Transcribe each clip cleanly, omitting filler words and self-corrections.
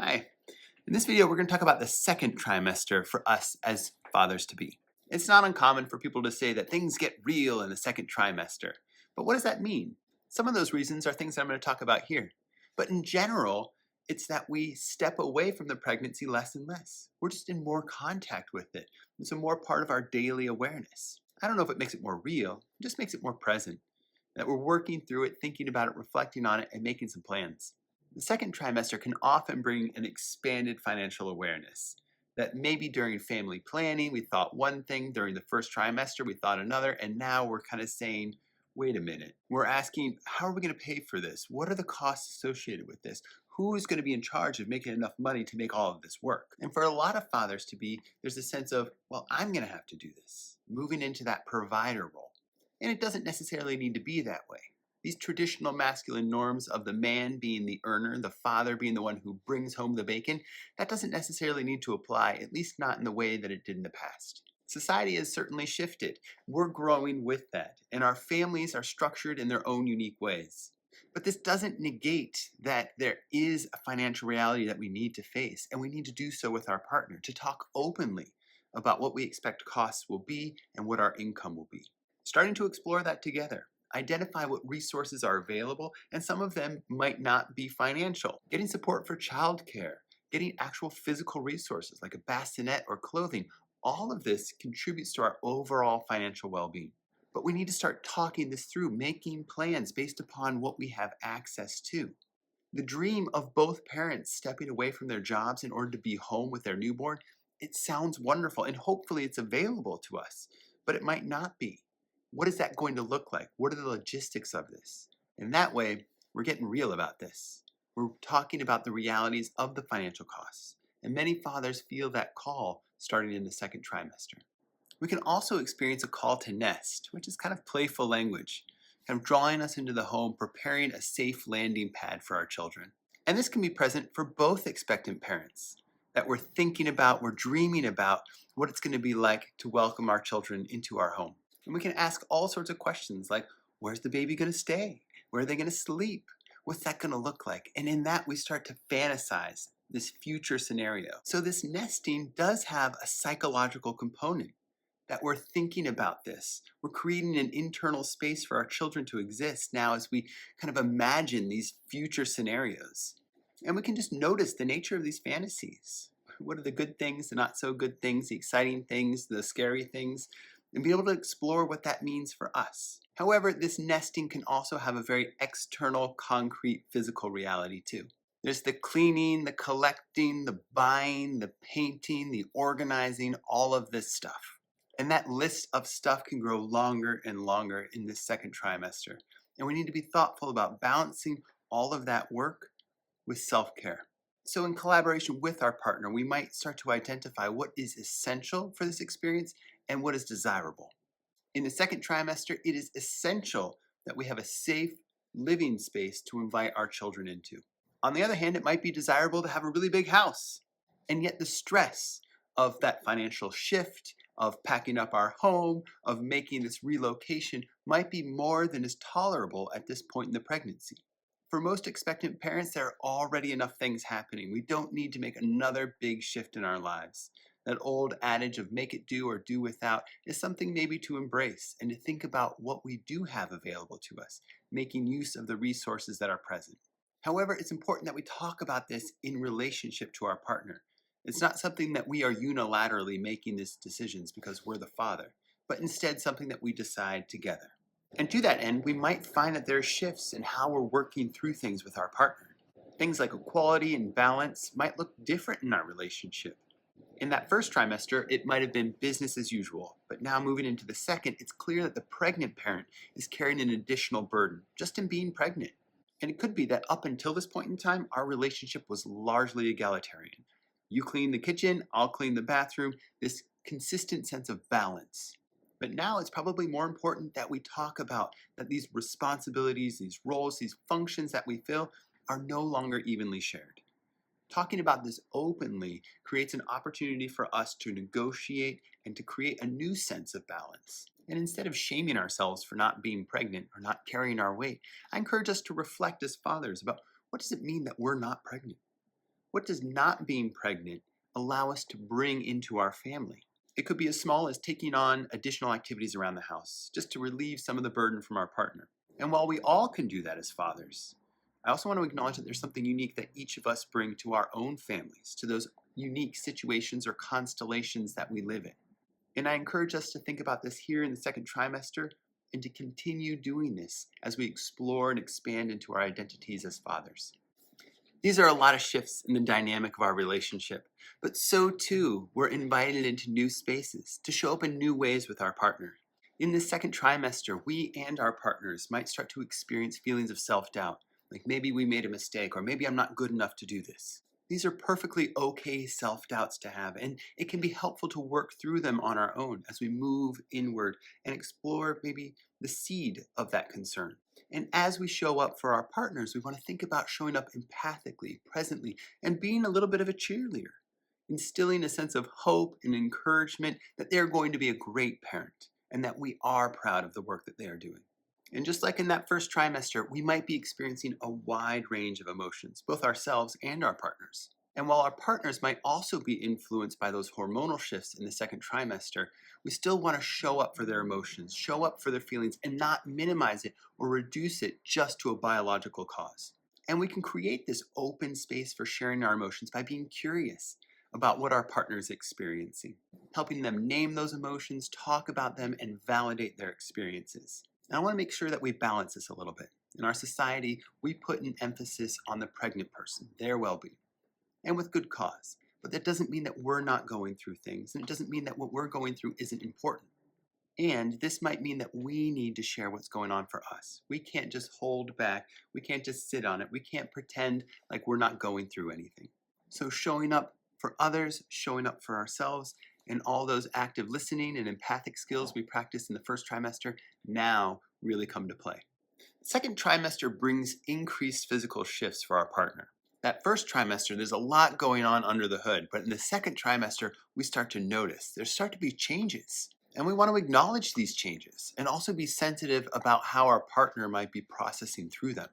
Hi. In this video, we're going to talk about the second trimester for us as fathers-to-be. It's not uncommon for people to say that things get real in the second trimester. But what does that mean? Some of those reasons are things that I'm going to talk about here. But in general, it's that we step away from the pregnancy less and less. We're just in more contact with it. It's a more part of our daily awareness. I don't know if it makes it more real, it just makes it more present. That we're working through it, thinking about it, reflecting on it, and making some plans. The second trimester can often bring an expanded financial awareness. That maybe during family planning, we thought one thing, during the first trimester, we thought another, and now we're kind of saying, wait a minute. We're asking, how are we going to pay for this? What are the costs associated with this? Who is going to be in charge of making enough money to make all of this work? And for a lot of fathers-to-be, there's a sense of, well, I'm going to have to do this, moving into that provider role. And it doesn't necessarily need to be that way. These traditional masculine norms of the man being the earner, the father being the one who brings home the bacon, that doesn't necessarily need to apply, at least not in the way that it did in the past. Society has certainly shifted. We're growing with that, and our families are structured in their own unique ways. But this doesn't negate that there is a financial reality that we need to face, and we need to do so with our partner, to talk openly about what we expect costs will be and what our income will be. Starting to explore that together. Identify what resources are available, and some of them might not be financial. Getting support for childcare, getting actual physical resources like a bassinet or clothing, all of this contributes to our overall financial well-being. But we need to start talking this through, making plans based upon what we have access to. The dream of both parents stepping away from their jobs in order to be home with their newborn, it sounds wonderful, and hopefully it's available to us, but it might not be. What is that going to look like? What are the logistics of this? And that way, we're getting real about this. We're talking about the realities of the financial costs. And many fathers feel that call starting in the second trimester. We can also experience a call to nest, which is kind of playful language, kind of drawing us into the home, preparing a safe landing pad for our children. And this can be present for both expectant parents, that we're thinking about, we're dreaming about what it's going to be like to welcome our children into our home. And we can ask all sorts of questions like, where's the baby going to stay? Where are they going to sleep? What's that going to look like? And in that, we start to fantasize this future scenario. So this nesting does have a psychological component, that we're thinking about this. We're creating an internal space for our children to exist now as we kind of imagine these future scenarios. And we can just notice the nature of these fantasies. What are the good things, the not so good things, the exciting things, the scary things? And be able to explore what that means for us. However, this nesting can also have a very external, concrete, physical reality too. There's the cleaning, the collecting, the buying, the painting, the organizing, all of this stuff. And that list of stuff can grow longer and longer in this second trimester. And we need to be thoughtful about balancing all of that work with self-care. So in collaboration with our partner, we might start to identify what is essential for this experience and what is desirable. In the second trimester, it is essential that we have a safe living space to invite our children into. On the other hand, it might be desirable to have a really big house. And yet the stress of that financial shift, of packing up our home, of making this relocation might be more than is tolerable at this point in the pregnancy. For most expectant parents, there are already enough things happening. We don't need to make another big shift in our lives. That old adage of make it do or do without is something maybe to embrace and to think about what we do have available to us, making use of the resources that are present. However, it's important that we talk about this in relationship to our partner. It's not something that we are unilaterally making these decisions because we're the father, but instead something that we decide together. And to that end, we might find that there are shifts in how we're working through things with our partner. Things like equality and balance might look different in our relationship. In that first trimester, it might have been business as usual, but now moving into the second, it's clear that the pregnant parent is carrying an additional burden just in being pregnant. And it could be that up until this point in time, our relationship was largely egalitarian. You clean the kitchen, I'll clean the bathroom, this consistent sense of balance. But now it's probably more important that we talk about that these responsibilities, these roles, these functions that we fill are no longer evenly shared. Talking about this openly creates an opportunity for us to negotiate and to create a new sense of balance. And instead of shaming ourselves for not being pregnant or not carrying our weight, I encourage us to reflect as fathers about what does it mean that we're not pregnant? What does not being pregnant allow us to bring into our family? It could be as small as taking on additional activities around the house, just to relieve some of the burden from our partner. And while we all can do that as fathers, I also want to acknowledge that there's something unique that each of us bring to our own families, to those unique situations or constellations that we live in. And I encourage us to think about this here in the second trimester and to continue doing this as we explore and expand into our identities as fathers. These are a lot of shifts in the dynamic of our relationship, but so too, we're invited into new spaces to show up in new ways with our partner. In this second trimester, we and our partners might start to experience feelings of self-doubt, like maybe we made a mistake or maybe I'm not good enough to do this. These are perfectly okay self-doubts to have, and it can be helpful to work through them on our own as we move inward and explore maybe the seed of that concern. And as we show up for our partners, we want to think about showing up empathically, presently, and being a little bit of a cheerleader, instilling a sense of hope and encouragement that they're going to be a great parent and that we are proud of the work that they are doing. And just like in that first trimester, we might be experiencing a wide range of emotions, both ourselves and our partners. And while our partners might also be influenced by those hormonal shifts in the second trimester, we still want to show up for their emotions, show up for their feelings, and not minimize it or reduce it just to a biological cause. And we can create this open space for sharing our emotions by being curious about what our partner is experiencing, helping them name those emotions, talk about them, and validate their experiences. And I want to make sure that we balance this a little bit. In our society, we put an emphasis on the pregnant person, their well-being, and with good cause. But that doesn't mean that we're not going through things, and it doesn't mean that what we're going through isn't important. And this might mean that we need to share what's going on for us. We can't just hold back. We can't just sit on it. We can't pretend like we're not going through anything. So showing up for others, showing up for ourselves, and all those active listening and empathic skills we practiced in the first trimester now really come to play. The second trimester brings increased physical shifts for our partner. That first trimester, there's a lot going on under the hood, but in the second trimester, we start to notice. There start to be changes, and we want to acknowledge these changes and also be sensitive about how our partner might be processing through them.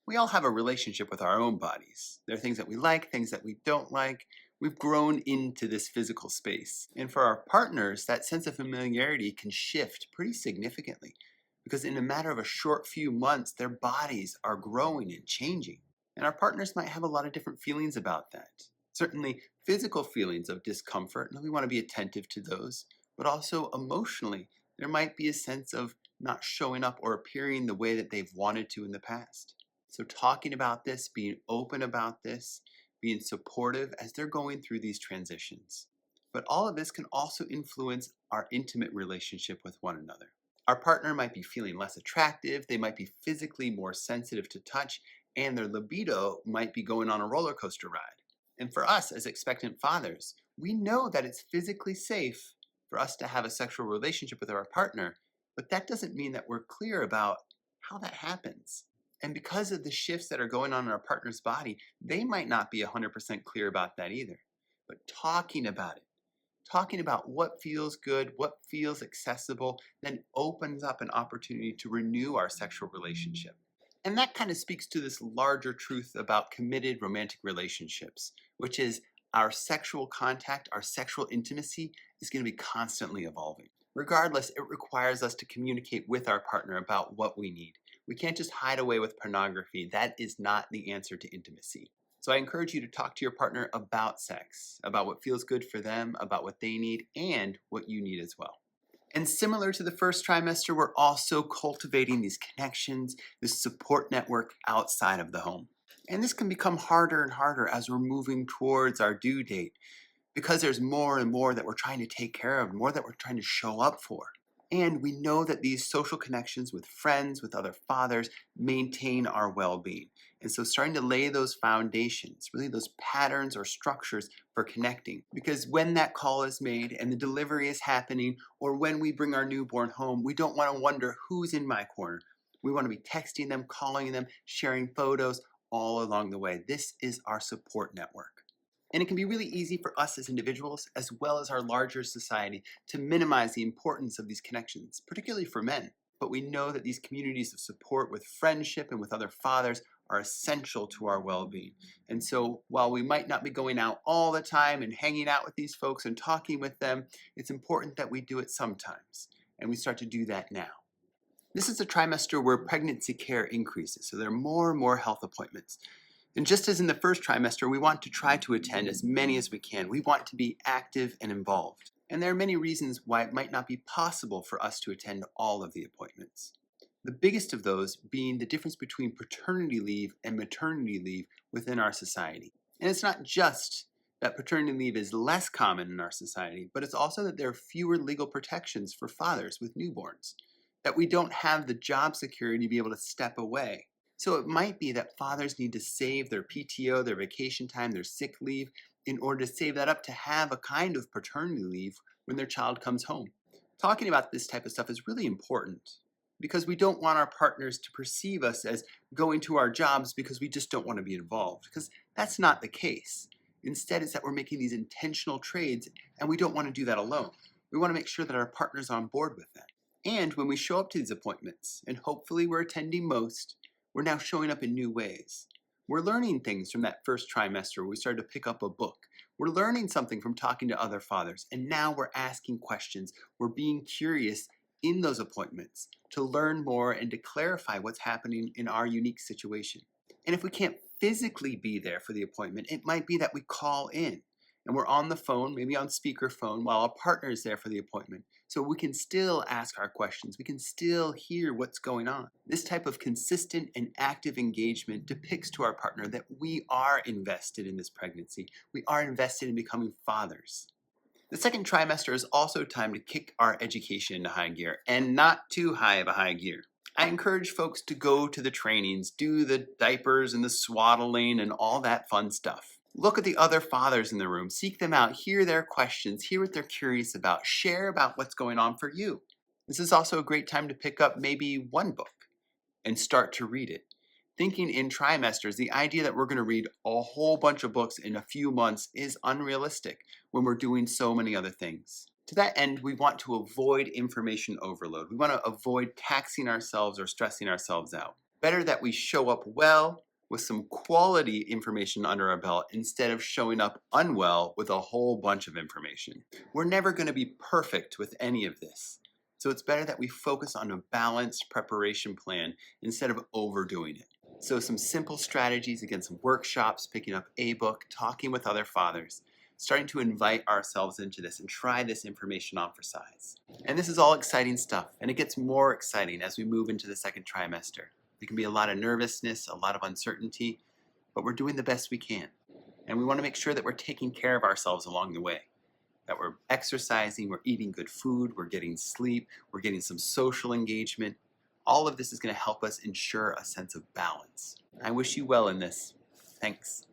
We all have a relationship with our own bodies. There are things that we like, things that we don't like. We've grown into this physical space. And for our partners, that sense of familiarity can shift pretty significantly because in a matter of a short few months, their bodies are growing and changing. And our partners might have a lot of different feelings about that. Certainly physical feelings of discomfort, and we want to be attentive to those, but also emotionally, there might be a sense of not showing up or appearing the way that they've wanted to in the past. So talking about this, being open about this, being supportive as they're going through these transitions. But all of this can also influence our intimate relationship with one another. Our partner might be feeling less attractive, they might be physically more sensitive to touch, and their libido might be going on a roller coaster ride. And for us as expectant fathers, we know that it's physically safe for us to have a sexual relationship with our partner, but that doesn't mean that we're clear about how that happens. And because of the shifts that are going on in our partner's body, they might not be 100% clear about that either. But talking about it, talking about what feels good, what feels accessible, then opens up an opportunity to renew our sexual relationship. And that kind of speaks to this larger truth about committed romantic relationships, which is our sexual contact, our sexual intimacy is going to be constantly evolving. Regardless, it requires us to communicate with our partner about what we need. We can't just hide away with pornography. That is not the answer to intimacy. So I encourage you to talk to your partner about sex, about what feels good for them, about what they need, and what you need as well. And similar to the first trimester, we're also cultivating these connections, this support network outside of the home. And this can become harder and harder as we're moving towards our due date because there's more and more that we're trying to take care of, more that we're trying to show up for. And we know that these social connections with friends, with other fathers, maintain our well-being. And so starting to lay those foundations, really those patterns or structures for connecting. Because when that call is made and the delivery is happening, or when we bring our newborn home, we don't want to wonder who's in my corner. We want to be texting them, calling them, sharing photos all along the way. This is our support network. And it can be really easy for us as individuals, as well as our larger society, to minimize the importance of these connections, particularly for men. But we know that these communities of support with friendship and with other fathers are essential to our well-being. And so while we might not be going out all the time and hanging out with these folks and talking with them, it's important that we do it sometimes. And we start to do that now. This is a trimester where pregnancy care increases, so there are more and more health appointments. And just as in the first trimester, we want to try to attend as many as we can. We want to be active and involved. And there are many reasons why it might not be possible for us to attend all of the appointments. The biggest of those being the difference between paternity leave and maternity leave within our society. And it's not just that paternity leave is less common in our society, but it's also that there are fewer legal protections for fathers with newborns, that we don't have the job security to be able to step away. So it might be that fathers need to save their PTO, their vacation time, their sick leave, in order to save that up to have a kind of paternity leave when their child comes home. Talking about this type of stuff is really important because we don't want our partners to perceive us as going to our jobs because we just don't want to be involved, because that's not the case. Instead, it's that we're making these intentional trades and we don't want to do that alone. We want to make sure that our partner's on board with that. And when we show up to these appointments, and hopefully we're attending most, we're now showing up in new ways. We're learning things from that first trimester where we started to pick up a book. We're learning something from talking to other fathers, and now we're asking questions. We're being curious in those appointments to learn more and to clarify what's happening in our unique situation. And if we can't physically be there for the appointment, it might be that we call in and we're on the phone, maybe on speakerphone, while our partner is there for the appointment. So we can still ask our questions. We can still hear what's going on. This type of consistent and active engagement depicts to our partner that we are invested in this pregnancy. We are invested in becoming fathers. The second trimester is also time to kick our education into high gear, and not too high of a high gear. I encourage folks to go to the trainings, do the diapers and the swaddling and all that fun stuff. Look at the other fathers in the room, seek them out, hear their questions, hear what they're curious about, share about what's going on for you. This is also a great time to pick up maybe one book and start to read it. Thinking in trimesters, the idea that we're going to read a whole bunch of books in a few months is unrealistic when we're doing so many other things. To that end, we want to avoid information overload. We want to avoid taxing ourselves or stressing ourselves out. Better that we show up well with some quality information under our belt instead of showing up unwell with a whole bunch of information. We're never going to be perfect with any of this. So it's better that we focus on a balanced preparation plan instead of overdoing it. So some simple strategies, again, some workshops, picking up a book, talking with other fathers, starting to invite ourselves into this and try this information on for size. And this is all exciting stuff, and it gets more exciting as we move into the second trimester. There can be a lot of nervousness, a lot of uncertainty, but we're doing the best we can. And we want to make sure that we're taking care of ourselves along the way, that we're exercising, we're eating good food, we're getting sleep, we're getting some social engagement. All of this is going to help us ensure a sense of balance. I wish you well in this. Thanks.